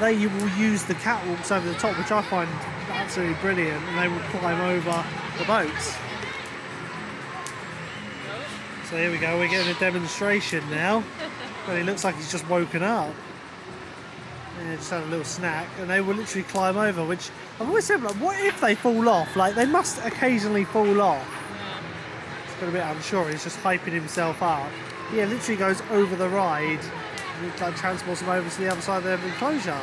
But you will use the catwalks over the top, which I find absolutely brilliant, and they will climb over the boats. So here we go, we're getting a demonstration now. But it looks like he's just woken up. Yeah, just had a little snack, and they will literally climb over, which I've always said, like, what if they fall off? Like, they must occasionally fall off. He's got a bit unsure, he's just hyping himself up. Yeah, literally goes over the ride, and it like transports him over to the other side of the enclosure.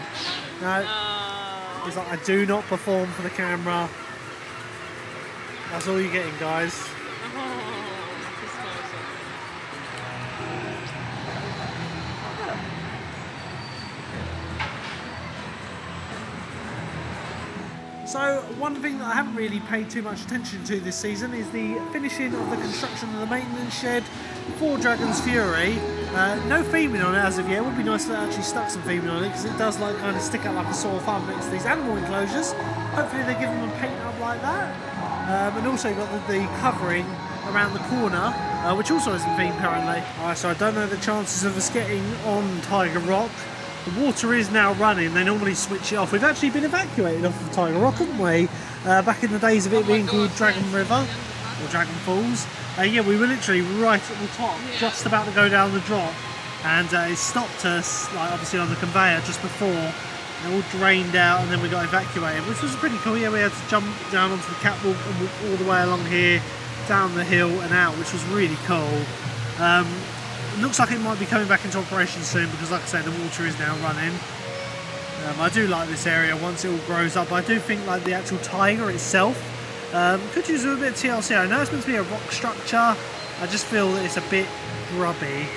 Now, he's like, I do not perform for the camera. That's all you're getting, guys. So one thing that I haven't really paid too much attention to this season is the finishing of the construction of the maintenance shed for Dragon's Fury. No theming on it as of yet. It would be nice to actually stuck some theming on it, because it does like kind of stick out like a sore thumb next to these animal enclosures. Hopefully they give them a paint up like that. And also you've got the covering around the corner, which also isn't themed currently. So I don't know the chances of us getting on Tiger Rock. The water is now running, they normally switch it off. We've actually been evacuated off of Tiger Rock, haven't we? Back in the days of it being called Dragon River, or Dragon Falls. Yeah, we were literally right at the top, just about to go down the drop. And it stopped us, like obviously on the conveyor just before. It all drained out, and then we got evacuated, which was pretty cool. Yeah, we had to jump down onto the catwalk and walk all the way along here, down the hill and out, which was really cool. It looks like it might be coming back into operation soon, because like I say, the water is now running. I do like this area once it all grows up. I do think like the actual tiger itself could use a bit of TLC. I know it's meant to be a rock structure, I just feel that it's a bit grubby.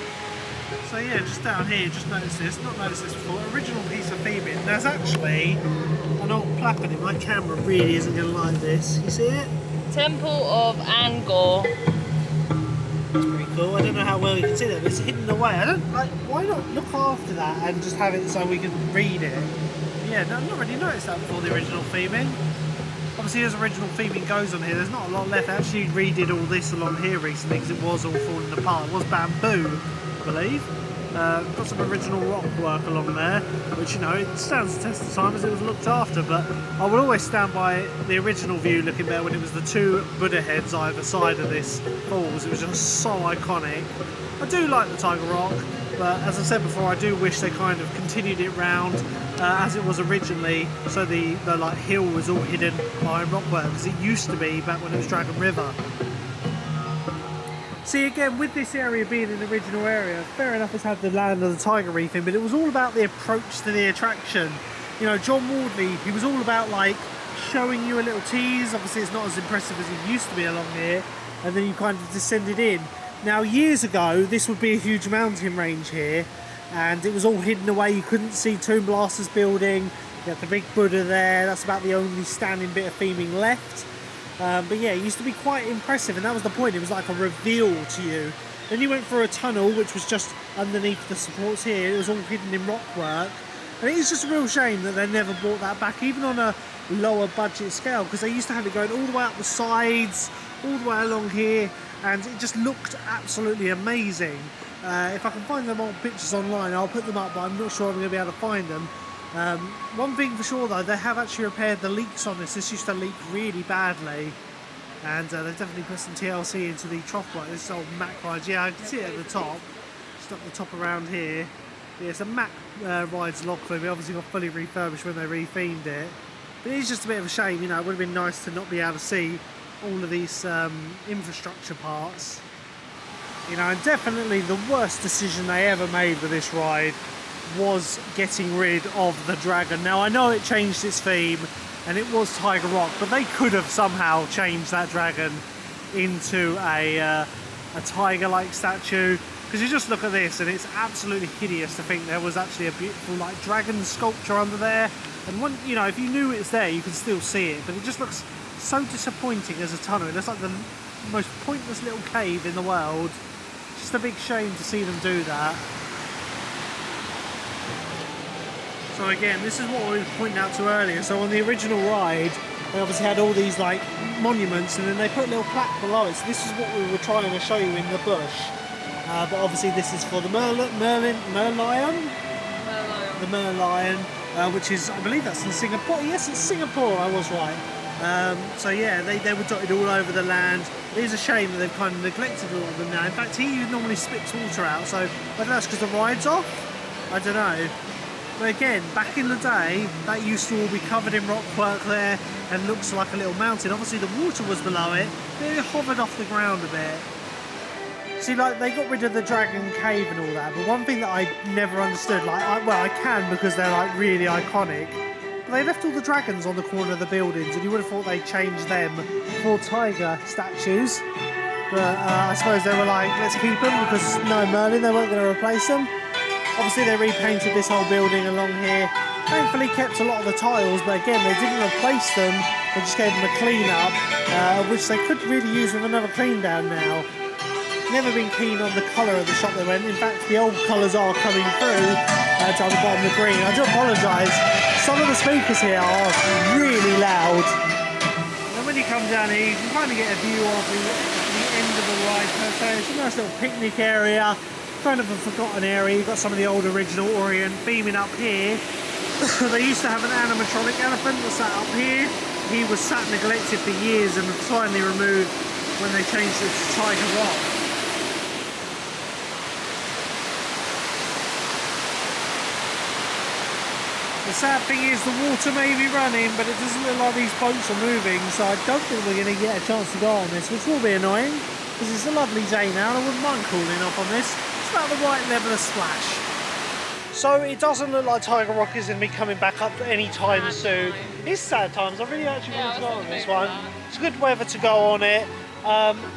So yeah, just down here, just noticed this, not noticed this before, original piece of theming. There's actually an old plaque on it. My camera really isn't going to like this. You see it? Temple of Angkor. That's pretty cool. I don't know how well you can see that, but it's hidden away. I don't like. Why not look after that and just have it so we can read it? Yeah, no, I've not really noticed that before the original theming. Obviously, as original theming goes on here, there's not a lot left. I actually redid all this along here recently because it was all falling apart. It was bamboo, I believe. Got some original rock work along there, which, you know, it stands the test of time as it was looked after, but I would always stand by the original view looking better when it was the two Buddha heads either side of this falls. It was just so iconic. I do like the Tiger Rock, but as I said before, I do wish they kind of continued it round as it was originally, so the like hill was all hidden behind rockwork, as it used to be back when it was Dragon River. See, again, with this area being an original area, fair enough, it's had the land of the tiger reef in, but it was all about the approach to the attraction. You know, John Wardley, he was all about like showing you a little tease. Obviously it's not as impressive as it used to be along here, and then you kind of descended in. Now, years ago, this would be a huge mountain range here, and it was all hidden away. You couldn't see Tomb Blaster's building. You had the big Buddha there. That's about the only standing bit of theming left. But yeah, it used to be quite impressive, and that was the point. It was like a reveal to you. Then you went through a tunnel, which was just underneath the supports here. It was all hidden in rockwork. And it is just a real shame that they never brought that back, even on a lower budget scale, because they used to have it going all the way up the sides, all the way along here, and it just looked absolutely amazing. If I can find them old pictures online, I'll put them up, but I'm not sure I'm going to be able to find them. One thing for sure though, they have actually repaired the leaks on this. This used to leak really badly, and they've definitely put some TLC into the trough work. This old Mack rides, yeah, I can see it at the top, just up the top around here. Yeah, it's a Mack rides log flume. It obviously got fully refurbished when they rethemed it, but it is just a bit of a shame. You know, it would have been nice to not be able to see all of these infrastructure parts. You know, and definitely the worst decision they ever made with this ride was getting rid of the dragon. Now, I know it changed its theme and it was Tiger Rock, but they could have somehow changed that dragon into a tiger-like statue, because you just look at this and it's absolutely hideous to think there was actually a beautiful like dragon sculpture under there, and one, you know, if you knew it's there you can still see it, but it just looks so disappointing as a tunnel. It looks like the most pointless little cave in the world. Just a big shame to see them do that. So again, this is what we were pointing out to earlier. So on the original ride, they obviously had all these like monuments, and then they put a little plaque below it. So this is what we were trying to show you in the bush. But obviously this is for the Merlion, which is, I believe that's in Singapore. Yes, it's Singapore, I was right. So yeah, they were dotted all over the land. It is a shame that they've kind of neglected a lot of them now. In fact, he normally spits water out, so whether that's because the ride's off, I don't know. But again, back in the day, that used to all be covered in rockwork there and looks like a little mountain. Obviously the water was below it, but it hovered off the ground a bit. See, like, they got rid of the Dragon Cave and all that, but one thing that I never understood, like, well, I can because they're, like, really iconic, but they left all the dragons on the corner of the buildings, and you would have thought they'd changed them for tiger statues, but I suppose they were like, let's keep them, because no Merlin, they weren't going to replace them. Obviously, they repainted this whole building along here, thankfully kept a lot of the tiles, but again, they didn't replace them, they just gave them a clean-up, which they could really use with another clean-down now. Never been keen on the colour of the shop they went. In fact, the old colours are coming through down the bottom of the green. I do apologise. Some of the speakers here are really loud. And when you come down here, you can kind of get a view of the end of the ride per se. It's a nice little picnic area, kind of a forgotten area. You've got some of the old original Orient beaming up here. They used to have an animatronic elephant that sat up here. He was sat neglected for years and was finally removed when they changed it to Tiger Rock. The sad thing is the water may be running, but it doesn't look like these boats are moving, so I don't think we're going to get a chance to go on this, which will be annoying, because it's a lovely day now and I wouldn't mind cooling off on this. It's about the right level of splash. So it doesn't look like Tiger Rock is going to be coming back up any time soon. It's sad times. I really actually want to go on this one. It's good weather to go on it.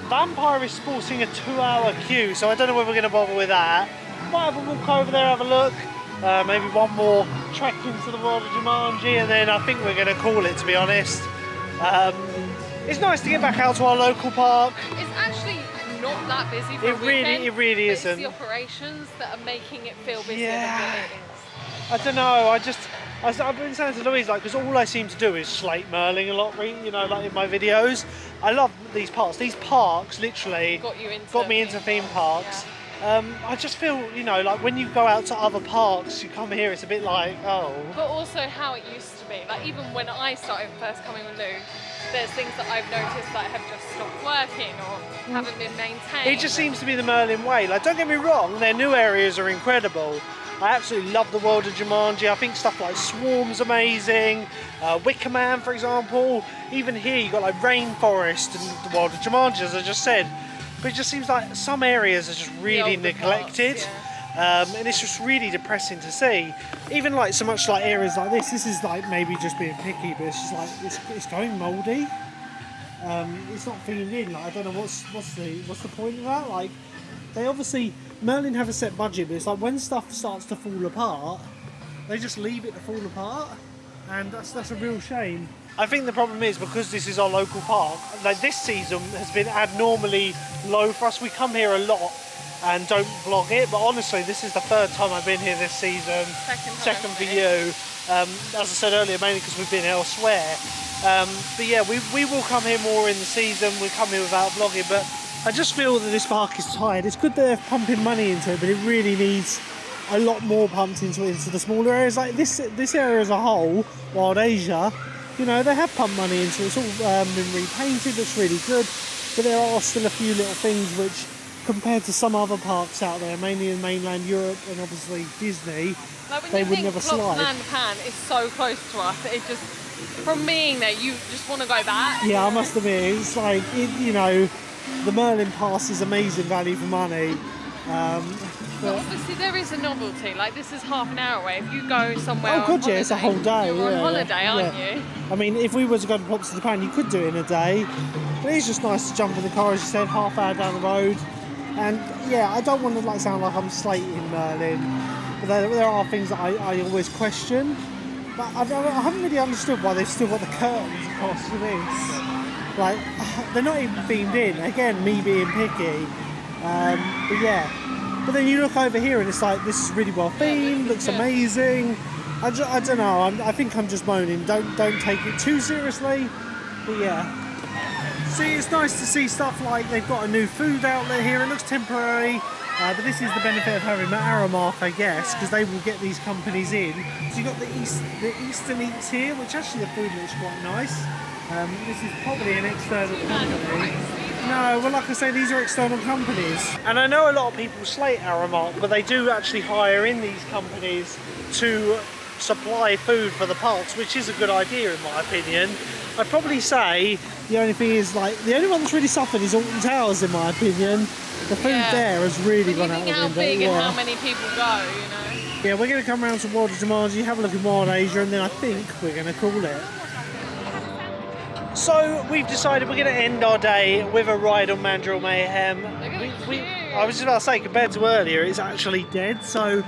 Vampire is sporting a 2-hour queue, so I don't know whether we're going to bother with that. Might have a walk over there, have a look. Maybe one more trek into the World of Jumanji, and then I think we're going to call it, to be honest. It's nice to get back out to our local park. It's actually not that busy for a weekend. It really it's isn't. the operations that are making it feel busier than what it is. I don't know, I've been saying to Louise, like, because all I seem to do is slate Merlin a lot, you know, like in my videos. I love these parks. These parks literally got me into theme parks. Yeah. I just feel, you know, like when you go out to other parks, you come here, it's a bit like, oh. But also how it used to be. Like even when I started first coming with Lou, there's things that I've noticed that have just stopped working or haven't been maintained. It just seems to be the Merlin way. Like, don't get me wrong, their new areas are incredible. I absolutely love the World of Jumanji. I think stuff like Swarm's amazing. Wicker Man, for example. Even here, you've got like Rainforest and the World of Jumanji, as I just said. But it just seems like some areas are just really neglected, and it's just really depressing to see. Even like so much like areas like this is like maybe just being picky, but it's just like it's going mouldy. It's not themed in. Like, I don't know what's the point of that. Like, they obviously Merlin have a set budget, but it's like when stuff starts to fall apart, they just leave it to fall apart, and that's a real shame. I think the problem is because this is our local park, like this season has been abnormally low for us. We come here a lot and don't vlog it, but honestly this is the third time I've been here this season. Second for you. As I said earlier, mainly because we've been elsewhere. But yeah, we will come here more in the season. We'll come here without vlogging, but I just feel that this park is tired. It's good that they're pumping money into it, but it really needs a lot more pumped into the smaller areas. Like this area as a whole, Wild Asia, you know, they have pumped money into it. It's all been repainted, looks really good, but there are still a few little things which, compared to some other parks out there, mainly in mainland Europe and obviously Disney, like they would never slide. Pan is so close to us, it just, from being there, you just want to go back. Yeah, I must admit, it's like, you know, the Merlin Pass is amazing value for money. But obviously there is a novelty, like this is half an hour away. If you go somewhere on holiday, it's a whole day. You're on holiday, aren't you? I mean, if we were to go to Pops to Japan, you could do it in a day. But it's just nice to jump in the car, as you said, half hour down the road. And yeah, I don't want to like sound like I'm slating Merlin, but there are things that I always question. But I haven't really understood why they've still got the curtains across for this. Like, they're not even themed in. Again, me being picky. But yeah. But then you look over here and it's like, this is really well themed, looks amazing. I don't know. I think I'm just moaning. Don't take it too seriously. But yeah. See, it's nice to see stuff like they've got a new food outlet here. It looks temporary, but this is the benefit of having Aramark, I guess, because they will get these companies in. So you've got the Eastern Eats here, which actually the food looks quite nice. This is probably an external company. No, well, like I say, these are external companies. And I know a lot of people slate Aramark, but they do actually hire in these companies to supply food for the parks, which is a good idea in my opinion. I'd probably say the only thing is, like, the only one that's really suffered is Alton Towers in my opinion. The food there has really gone out the window. How big and how many people go, you know? Yeah, we're going to come around to World of Jumanji, have a look at Wild Asia, and then I think we're going to call it. So we've decided we're going to end our day with a ride on Mandrill Mayhem. I was just about to say, compared to earlier, it's actually dead. So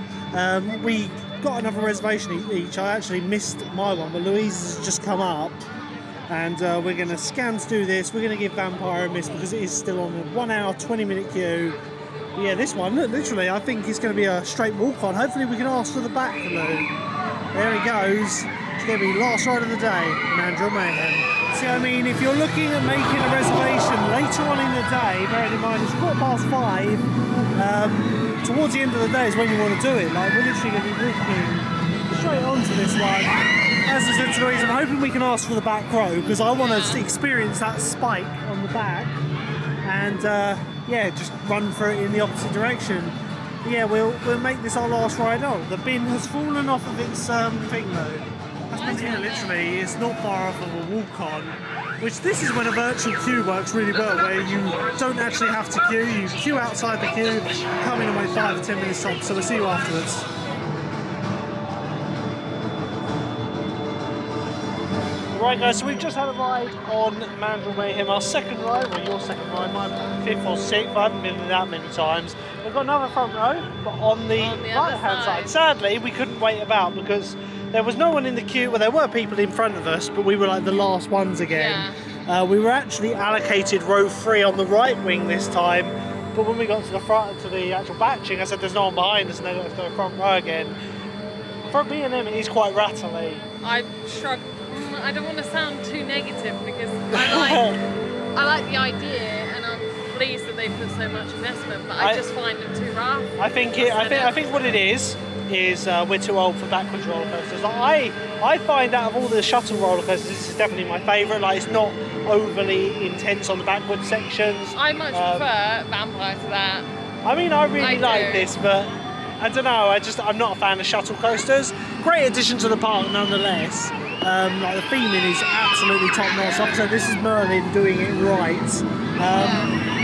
we got another reservation each. I actually missed my one, but Louise has just come up, and we're going to scan to do this. We're going to give Vampire a miss because it is still on a 1 hour 20-minute queue. But yeah, this one, look, literally, I think it's going to be a straight walk on. Hopefully we can ask for the back, Lou. There he goes. It's going to be last ride of the day, Mandrill Mayhem. See, I mean, if you're looking at making a reservation later on in the day, bearing in mind it's 5:15, towards the end of the day is when you want to do it. Like, we're literally going to be walking straight onto this one. As I said to Louise, I'm hoping we can ask for the back row because I want to experience that spike on the back and, yeah, just run for it in the opposite direction. But yeah, we'll make this our last ride on. The bin has fallen off of its thing though. That's been here literally, it's not far off of a walk on, which this is when a virtual queue works really well, where you don't actually have to queue, you queue outside the queue, come in and wait 5 or 10 minutes top, so we'll see you afterwards. Right guys, so we've just had a ride on Mandrill Mayhem, our second ride, well your second ride, my 5th or 6th, I haven't been there that many times. We've got another front row, but on the right hand side. Sadly, we couldn't wait about because there was no one in the queue. Well, there were people in front of us, but we were like the last ones again. Yeah. We were actually allocated row 3 on the right wing this time, but when we got to the front, to the actual batching, I said there's no one behind us and they got us to go front row again. For B&M, it is quite rattly. I shrug. I don't want to sound too negative because I like the idea and I'm pleased that they put so much investment, but I just find them too rough. I think what it is we're too old for backwards roller coasters. Like, I find out of all the shuttle roller coasters, this is definitely my favourite. Like, it's not overly intense on the backwards sections. I much prefer Vampire to that. I mean, I really like this, but I don't know. I'm not a fan of shuttle coasters. Great addition to the park, nonetheless. Like the theming is absolutely top notch. Like I said, this is Merlin doing it right.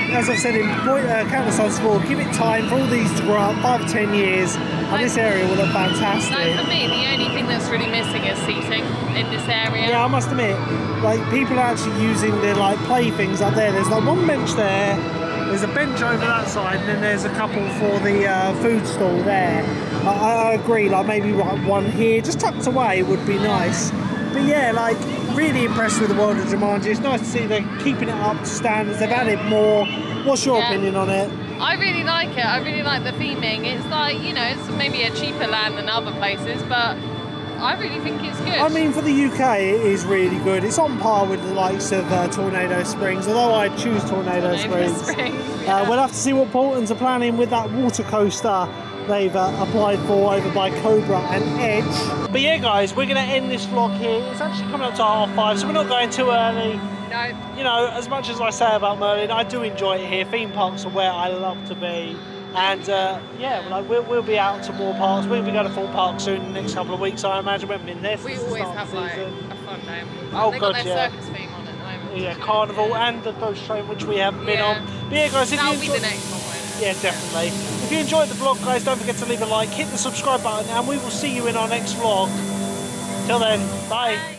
As I've said in countless times before, give it time for all these to grow up, 5 or 10 years, and this area will look fantastic. No, for me, the only thing that's really missing is seating in this area. Yeah, I must admit, like, people are actually using their like playthings up there. There's like one bench there, there's a bench over that side, and then there's a couple for the food stall there. I agree, like maybe one here, just tucked away would be nice. But yeah, like, really impressed with the World of Jumanji. It's nice to see they're keeping it up to standards. They've added more. What's your opinion on it? I really like it. I really like the theming. It's like, you know, it's maybe a cheaper land than other places, but I really think it's good. I mean, for the UK, it is really good. It's on par with the likes of Tornado Springs, although I choose Tornado Springs. We'll have to see what Portland's are planning with that water coaster they've applied for over by Cobra and Edge. But yeah guys, we're going to end this vlog here. It's actually coming up to 5:30, so we're not going too early. No. You know, as much as I say about Merlin, I do enjoy it here. Theme parks are where I love to be. And yeah, we'll be out to more parks. We'll be going to full park soon in the next couple of weeks, I imagine. We haven't been there since we always have like a fun day. Oh they god, got their circus theme on at the moment. Yeah, Carnival and the Ghost Train, which we haven't been on. But yeah guys, if that'll be the next one. Yeah, definitely. If you enjoyed the vlog, guys, don't forget to leave a like, hit the subscribe button, and we will see you in our next vlog. Till then, bye.